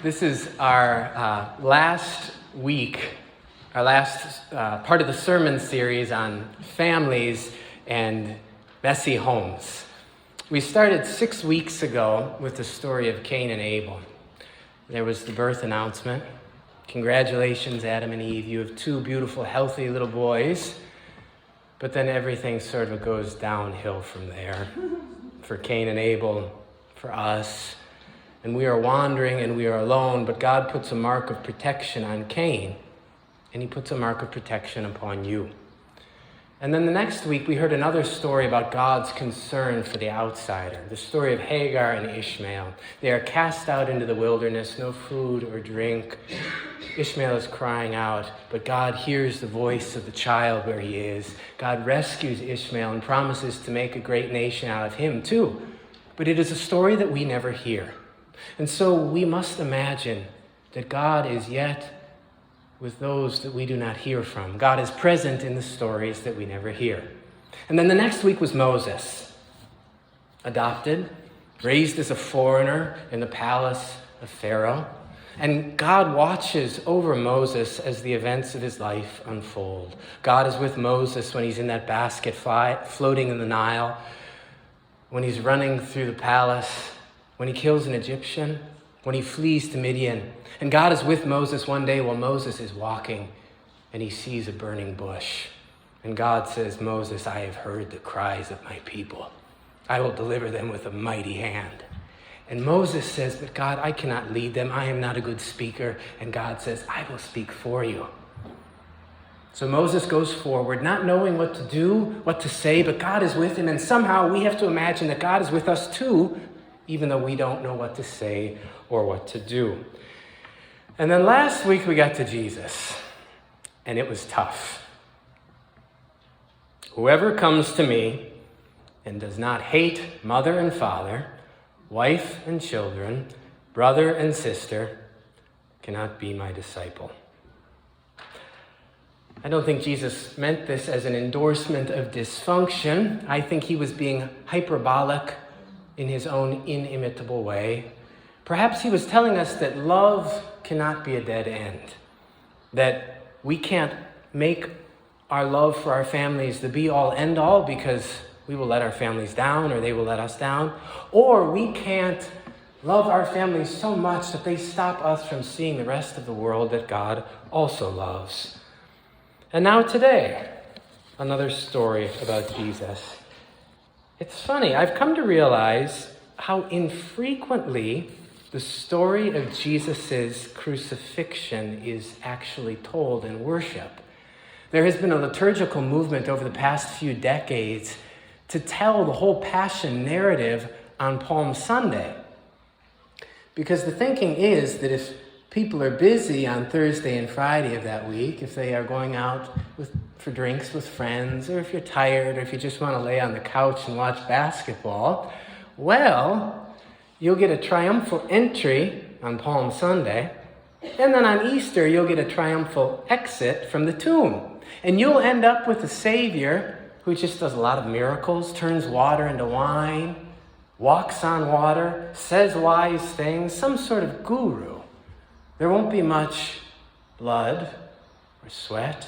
This is our last week, our last part of the sermon series on families and messy homes. We started 6 weeks ago with the story of Cain and Abel. There was the birth announcement. Congratulations, Adam and Eve. You have two beautiful, healthy little boys. But then everything sort of goes downhill from there for Cain and Abel, for us. And we are wandering and we are alone, but God puts a mark of protection on Cain, and he puts a mark of protection upon you. And then the next week, we heard another story about God's concern for the outsider, the story of Hagar and Ishmael. They are cast out into the wilderness, no food or drink. Ishmael is crying out, but God hears the voice of the child where he is. God rescues Ishmael and promises to make a great nation out of him too. But it is a story that we never hear. And so we must imagine that God is yet with those that we do not hear from. God is present in the stories that we never hear. And then the next week was Moses, adopted, raised as a foreigner in the palace of Pharaoh. And God watches over Moses as the events of his life unfold. God is with Moses when he's in that basket floating in the Nile, when he's running through the palace, when he kills an Egyptian, when he flees to Midian. And God is with Moses one day while Moses is walking and he sees a burning bush. And God says, Moses, I have heard the cries of my people. I will deliver them with a mighty hand. And Moses says, but God, I cannot lead them. I am not a good speaker. And God says, I will speak for you. So Moses goes forward, not knowing what to do, what to say, but God is with him. And somehow we have to imagine that God is with us too, even though we don't know what to say or what to do. And then last week we got to Jesus, and it was tough. Whoever comes to me and does not hate mother and father, wife and children, brother and sister, cannot be my disciple. I don't think Jesus meant this as an endorsement of dysfunction. I think he was being hyperbolic in his own inimitable way. Perhaps he was telling us that love cannot be a dead end, that we can't make our love for our families the be-all, end-all because we will let our families down or they will let us down, or we can't love our families so much that they stop us from seeing the rest of the world that God also loves. And now today, another story about Jesus. It's funny, I've come to realize how infrequently the story of Jesus' crucifixion is actually told in worship. There has been a liturgical movement over the past few decades to tell the whole Passion narrative on Palm Sunday. Because the thinking is that if people are busy on Thursday and Friday of that week, if they are going out for drinks with friends, or if you're tired, or if you just want to lay on the couch and watch basketball, well, you'll get a triumphal entry on Palm Sunday, and then on Easter, you'll get a triumphal exit from the tomb. And you'll end up with a Savior who just does a lot of miracles, turns water into wine, walks on water, says wise things, some sort of guru. There won't be much blood or sweat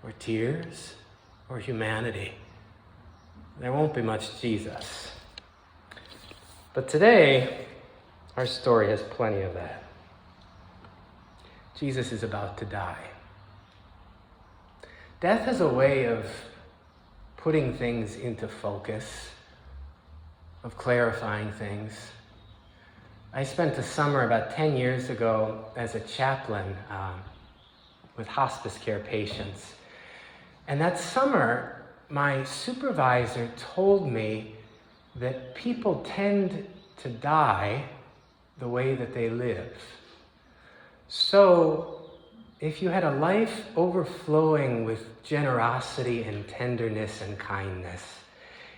or tears or humanity. There won't be much Jesus. But today, our story has plenty of that. Jesus is about to die. Death is a way of putting things into focus, of clarifying things. I spent a summer about 10 years ago as a chaplain with hospice care patients. And that summer, my supervisor told me that people tend to die the way that they live. So if you had a life overflowing with generosity and tenderness and kindness,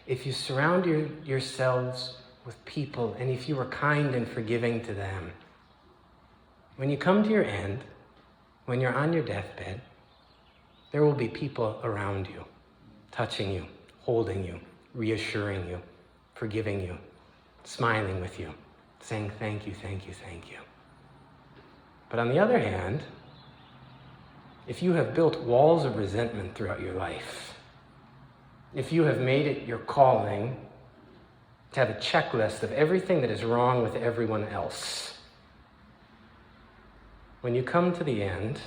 if you surround yourselves with people, and if you were kind and forgiving to them, when you come to your end, when you're on your deathbed, there will be people around you, touching you, holding you, reassuring you, forgiving you, smiling with you, saying thank you, thank you, thank you. But on the other hand, if you have built walls of resentment throughout your life, if you have made it your calling to have a checklist of everything that is wrong with everyone else, when you come to the end,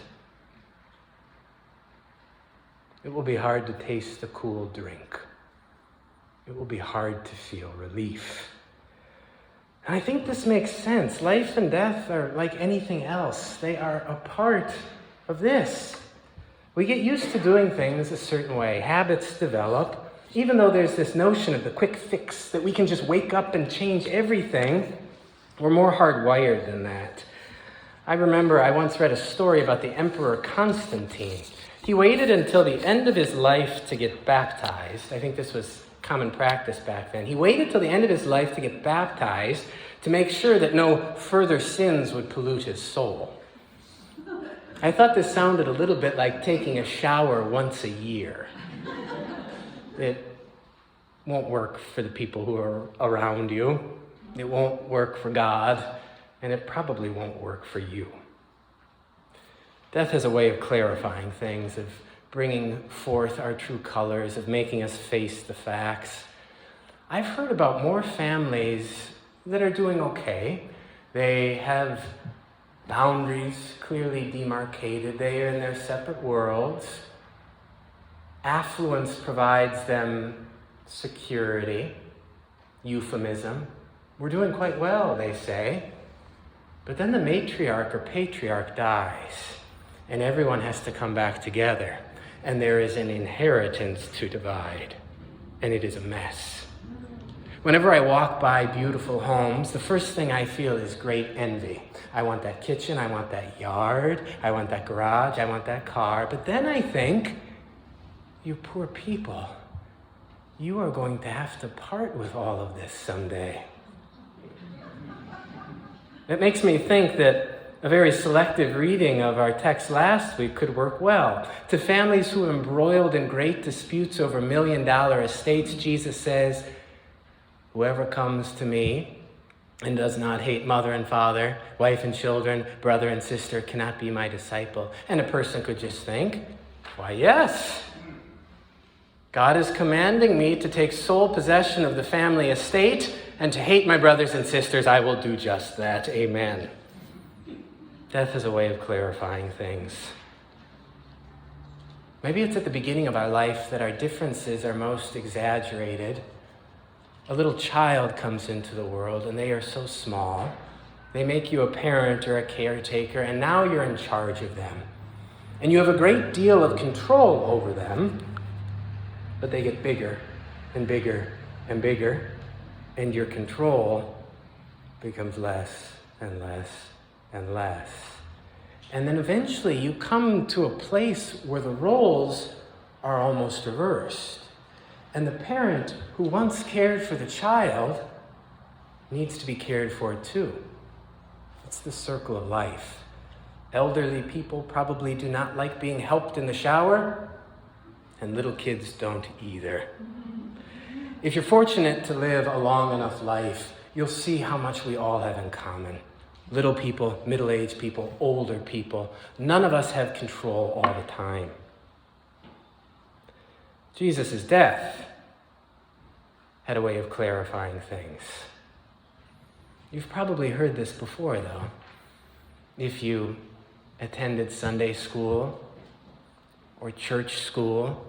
it will be hard to taste the cool drink. It will be hard to feel relief. And I think this makes sense. Life and death are like anything else. They are a part of this. We get used to doing things a certain way. Habits develop. Even though there's this notion of the quick fix, that we can just wake up and change everything, we're more hardwired than that. I remember I once read a story about the Emperor Constantine. He waited until the end of his life to get baptized. I think this was common practice back then. He waited till the end of his life to get baptized to make sure that no further sins would pollute his soul. I thought this sounded a little bit like taking a shower once a year. It won't work for the people who are around you. It won't work for God, and it probably won't work for you. Death has a way of clarifying things, of bringing forth our true colors, of making us face the facts. I've heard about more families that are doing okay. They have boundaries clearly demarcated. They are in their separate worlds. Affluence provides them security, euphemism. We're doing quite well, they say. But then the matriarch or patriarch dies, and everyone has to come back together. And there is an inheritance to divide, and it is a mess. Whenever I walk by beautiful homes, the first thing I feel is great envy. I want that kitchen, I want that yard, I want that garage, I want that car. But then I think, you poor people, you are going to have to part with all of this someday. It makes me think that a very selective reading of our text last week could work well. To families who are embroiled in great disputes over $1 million estates, Jesus says, whoever comes to me and does not hate mother and father, wife and children, brother and sister cannot be my disciple. And a person could just think, why, yes. God is commanding me to take sole possession of the family estate and to hate my brothers and sisters. I will do just that. Amen. Death is a way of clarifying things. Maybe it's at the beginning of our life that our differences are most exaggerated. A little child comes into the world and they are so small. They make you a parent or a caretaker, and now you're in charge of them. And you have a great deal of control over them, but they get bigger and bigger and bigger, and your control becomes less and less and less. And then eventually you come to a place where the roles are almost reversed. And the parent who once cared for the child needs to be cared for too. It's the circle of life. Elderly people probably do not like being helped in the shower, and little kids don't either. If you're fortunate to live a long enough life, you'll see how much we all have in common. Little people, middle-aged people, older people. None of us have control all the time. Jesus' death had a way of clarifying things. You've probably heard this before, though. If you attended Sunday school or church school,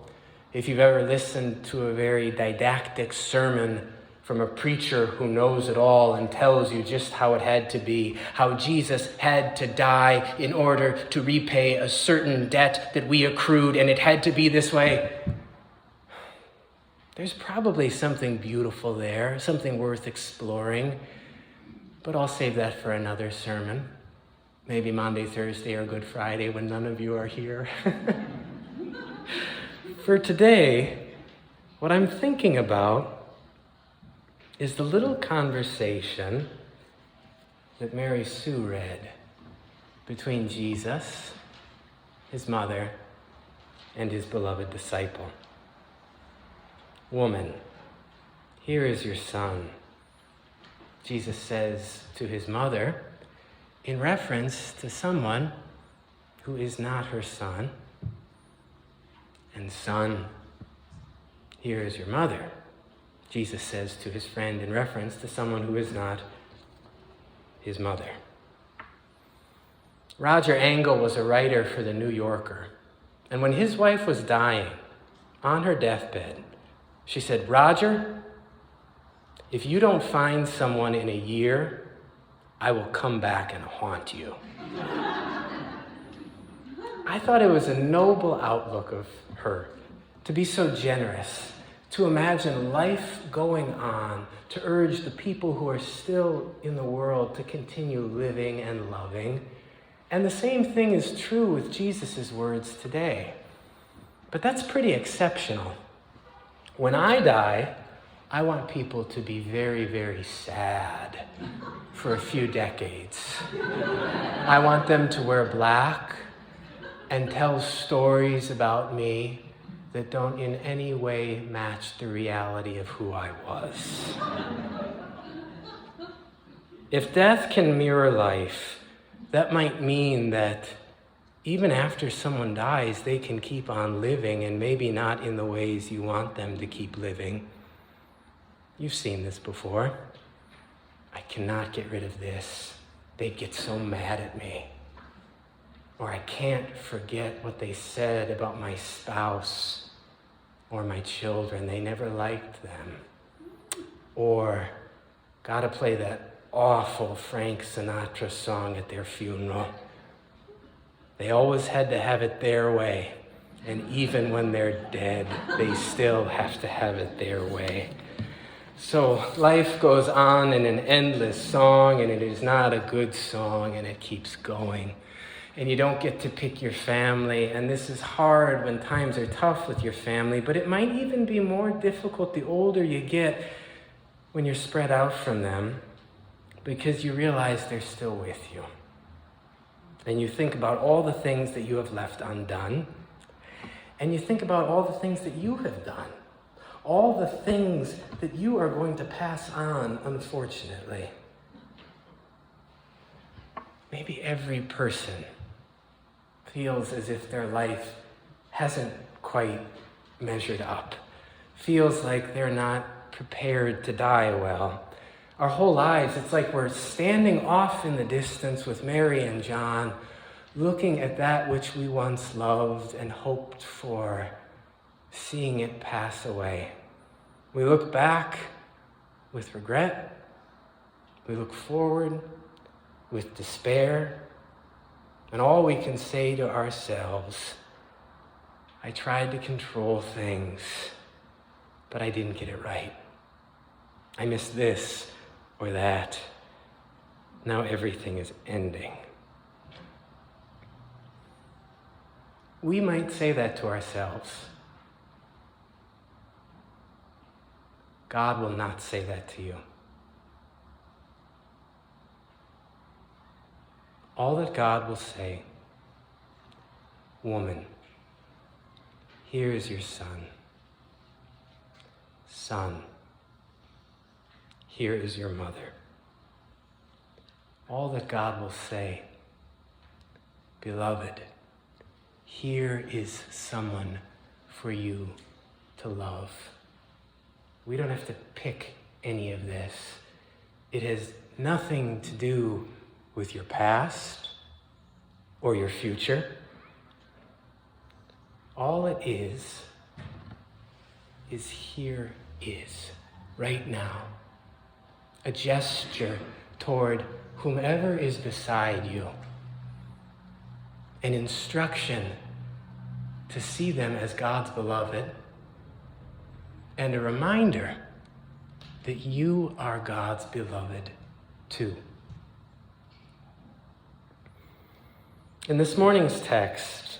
if you've ever listened to a very didactic sermon from a preacher who knows it all and tells you just how it had to be, how Jesus had to die in order to repay a certain debt that we accrued, and it had to be this way. There's probably something beautiful there, something worth exploring, but I'll save that for another sermon. Maybe Monday, Thursday, or Good Friday when none of you are here. For today, what I'm thinking about is the little conversation that Mary Sue read between Jesus, his mother, and his beloved disciple. Woman, here is your son. Jesus says to his mother, in reference to someone who is not her son. And son, here is your mother, Jesus says to his friend in reference to someone who is not his mother. Roger Engel was a writer for The New Yorker. And when his wife was dying, on her deathbed, she said, "Roger, if you don't find someone in a year, I will come back and haunt you." I thought it was a noble outlook of her to be so generous, to imagine life going on, to urge the people who are still in the world to continue living and loving. And the same thing is true with Jesus' words today. But that's pretty exceptional. When I die, I want people to be very, very sad for a few decades. I want them to wear black and tell stories about me that don't in any way match the reality of who I was. If death can mirror life, that might mean that even after someone dies, they can keep on living, and maybe not in the ways you want them to keep living. You've seen this before. I cannot get rid of this. They'd get so mad at me. Or I can't forget what they said about my spouse or my children. They never liked them. Or gotta play that awful Frank Sinatra song at their funeral. They always had to have it their way. And even when they're dead, they still have to have it their way. So life goes on in an endless song, and it is not a good song, and it keeps going. And you don't get to pick your family, and this is hard when times are tough with your family, but it might even be more difficult the older you get when you're spread out from them, because you realize they're still with you. And you think about all the things that you have left undone, and you think about all the things that you have done, all the things that you are going to pass on, unfortunately. Maybe every person feels as if their life hasn't quite measured up, feels like they're not prepared to die well. Our whole lives, it's like we're standing off in the distance with Mary and John, looking at that which we once loved and hoped for, seeing it pass away. We look back with regret. We look forward with despair. And all we can say to ourselves, I tried to control things, but I didn't get it right. I missed this or that. Now everything is ending. We might say that to ourselves. God will not say that to you. All that God will say, woman, here is your son. Son, here is your mother. All that God will say, beloved, here is someone for you to love. We don't have to pick any of this. It has nothing to do with your past or your future. All it is here is, right now, a gesture toward whomever is beside you, an instruction to see them as God's beloved, and a reminder that you are God's beloved too. In this morning's text,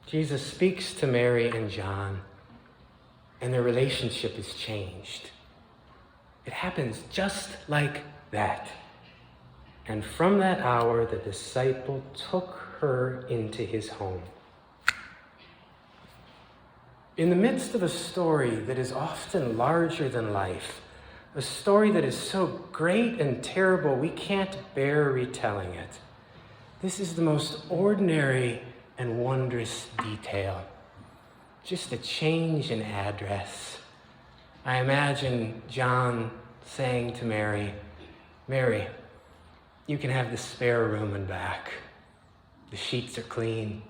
Jesus speaks to Mary and John, and their relationship is changed. It happens just like that. And from that hour, the disciple took her into his home. In the midst of a story that is often larger than life, A story that is so great and terrible we can't bear retelling it. This is the most ordinary and wondrous detail. Just a change in address. I imagine John saying to Mary, "Mary, you can have the spare room and back. The sheets are clean.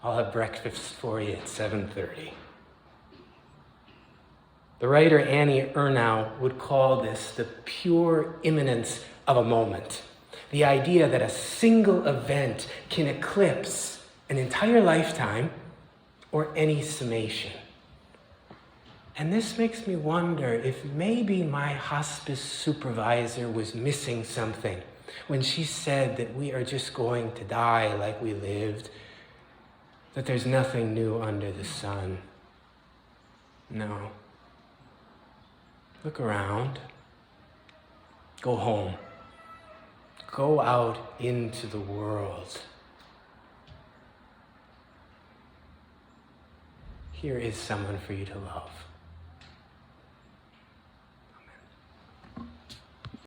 I'll have breakfast for you at 7:30. The writer Annie Ernaux would call this the pure imminence of a moment. The idea that a single event can eclipse an entire lifetime or any summation. And this makes me wonder if maybe my hospice supervisor was missing something when she said that we are just going to die like we lived, that there's nothing new under the sun. No. Look around. Go home. Go out into the world. Here is someone for you to love.